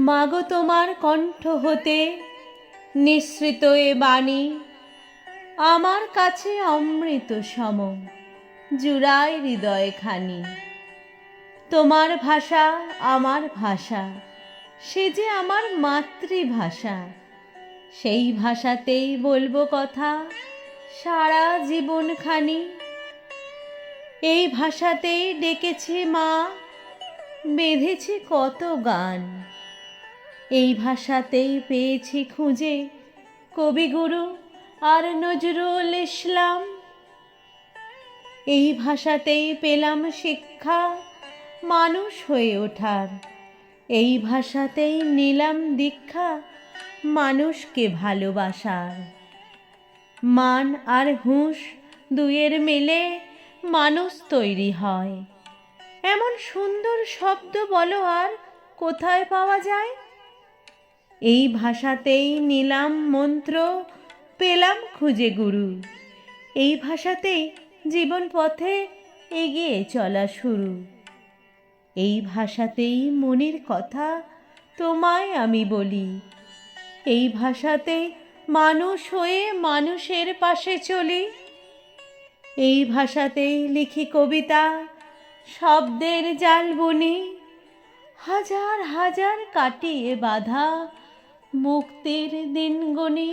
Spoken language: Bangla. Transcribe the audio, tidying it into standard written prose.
মাগো তোমার কণ্ঠ হতে নিঃসৃত এ বাণী আমার কাছে অমৃত সম, জুড়ায় হৃদয়খানি। তোমার ভাষা আমার ভাষা, সে যে আমার মাতৃভাষা। সেই ভাষাতেই বলবো কথা সারা জীবনখানি। এই ভাষাতেই ডেকেছে মা, বেঁধেছে কত গান। এই ভাষাতেই পেয়েছি খুঁজে কবিগুরু আর নজরুল ইসলাম। এই ভাষাতেই পেলাম শিক্ষা মানুষ হয়ে ওঠার। এই ভাষাতেই নিলাম দীক্ষা মানুষকে ভালোবাসার। মান আর হুঁশ দুইয়ের মেলে মানুষ তৈরি হয়। এমন সুন্দর শব্দ বলো আর কোথায় পাওয়া যায়? এই ভাষাতেই নিলাম মন্ত্র, পেলাম খুঁজে গুরু। এই ভাষাতেই জীবন পথে এগিয়ে চলা শুরু। এই ভাষাতেই মনের কথা তোমায় আমি বলি। এই ভাষাতেই মানুষ হয়ে মানুষের পাশে চলি। এই ভাষাতেই লিখি কবিতা, শব্দের জাল বুনি। হাজার হাজার কাটিয়ে বাঁধা মুক্তির দিন গুনি।